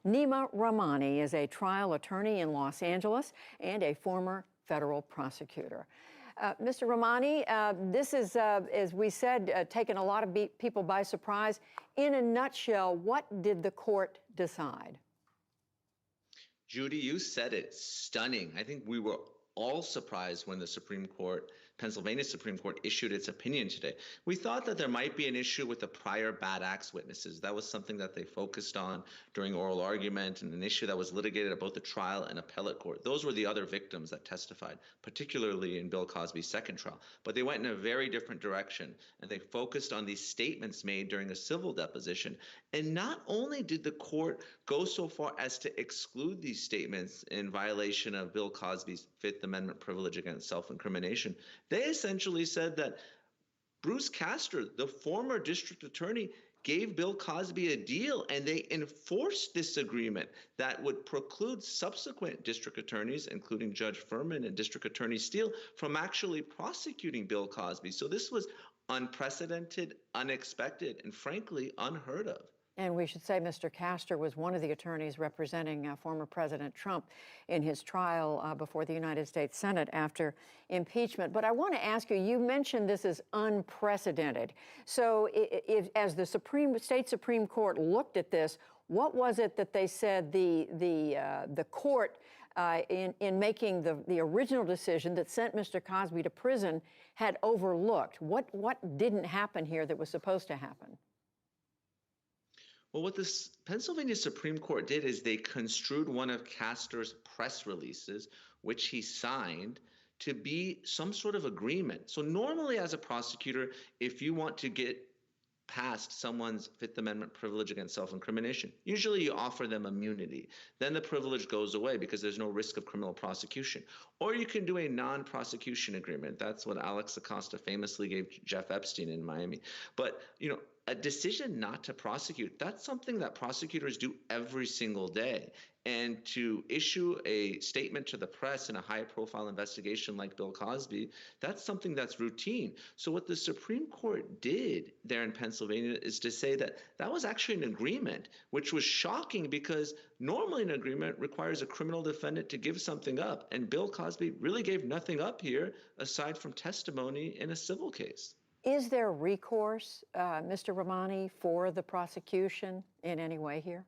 Neama Rahmani is a trial attorney in Los Angeles and a former federal prosecutor. Mr. Rahmani, this is, as we said, taken a lot of people by surprise. In a nutshell, what did the court decide? Judy, you said it. Stunning. I think we were all surprised when the Supreme Court, Pennsylvania Supreme Court, issued its opinion today. We thought that there might be an issue with the prior bad acts witnesses. That was something that they focused on during oral argument, and an issue that was litigated at both the trial and appellate court. Those were the other victims that testified, particularly in Bill Cosby's second trial. But they went in a very different direction, and they focused on these statements made during a civil deposition. And not only did the court go so far as to exclude these statements in violation of Bill Cosby's Fifth Amendment privilege against self-incrimination, they essentially said that Bruce Castor, the former district attorney, gave Bill Cosby a deal, and they enforced this agreement that would preclude subsequent district attorneys, including Judge Furman and District Attorney Steele, from actually prosecuting Bill Cosby. So this was unprecedented, unexpected, and frankly, unheard of. And we should say Mr. Castor was one of the attorneys representing former President Trump in his trial before the United States Senate after impeachment. But I want to ask you, you mentioned this is unprecedented. So as the state Supreme Court looked at this, what was it that they said the court in making the original decision that sent Mr. Cosby to prison had overlooked? What didn't happen here that was supposed to happen? Well, what the Pennsylvania Supreme Court did is they construed one of Castor's press releases, which he signed, to be some sort of agreement. So normally as a prosecutor, if you want to get past someone's Fifth Amendment privilege against self-incrimination, usually you offer them immunity. Then the privilege goes away because there's no risk of criminal prosecution. Or you can do a non-prosecution agreement. That's what Alex Acosta famously gave Jeff Epstein in Miami. But, a decision not to prosecute, that's something that prosecutors do every single day. And to issue a statement to the press in a high-profile investigation like Bill Cosby, that's something that's routine. So what the Supreme Court did there in Pennsylvania is to say that that was actually an agreement, which was shocking because normally an agreement requires a criminal defendant to give something up. And Bill Cosby really gave nothing up here aside from testimony in a civil case. Is there recourse, Mr. Rahmani, for the prosecution in any way here?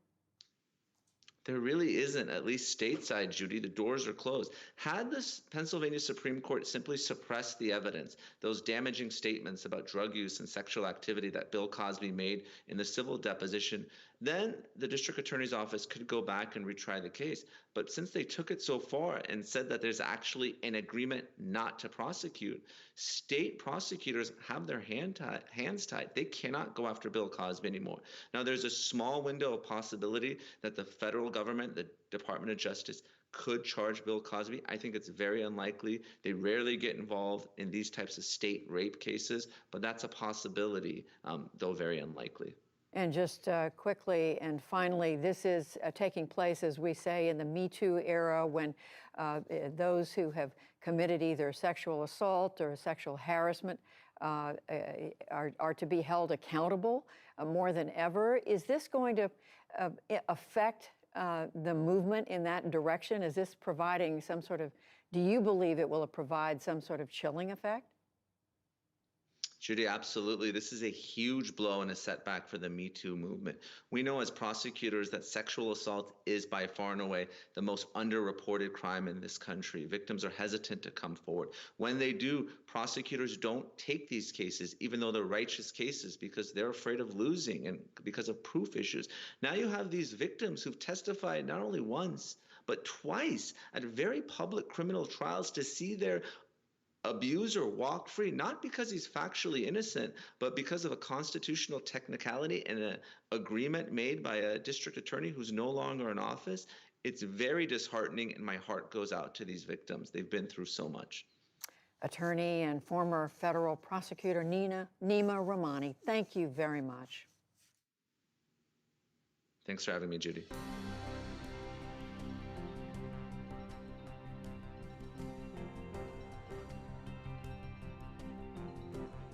There really isn't, at least stateside, Judy. The doors are closed. Had the Pennsylvania Supreme Court simply suppressed the evidence, those damaging statements about drug use and sexual activity that Bill Cosby made in the civil deposition, then the district attorney's office could go back and retry the case. But since they took it so far and said that there's actually an agreement not to prosecute, state prosecutors have their hands tied. They cannot go after Bill Cosby anymore. Now, there's a small window of possibility that the federal government, the Department of Justice, could charge Bill Cosby. I think it's very unlikely. They rarely get involved in these types of state rape cases, but that's a possibility, though very unlikely. And just quickly and finally, this is taking place, as we say, in the Me Too era when those who have committed either sexual assault or sexual harassment are to be held accountable more than ever. Is this going to affect the movement in that direction? Is this providing some sort of, do you believe it will provide some sort of chilling effect? Judy, absolutely. This is a huge blow and a setback for the Me Too movement. We know as prosecutors that sexual assault is by far and away the most underreported crime in this country. Victims are hesitant to come forward. When they do, prosecutors don't take these cases, even though they're righteous cases, because they're afraid of losing and because of proof issues. Now you have these victims who've testified not only once, but twice at very public criminal trials to see their abuser walk free, not because he's factually innocent, but because of a constitutional technicality and an agreement made by a district attorney who's no longer in office. It's very disheartening, and my heart goes out to these victims. They've been through so much. Attorney and former federal prosecutor Neama Rahmani, thank you very much. Thanks for having me, Judy.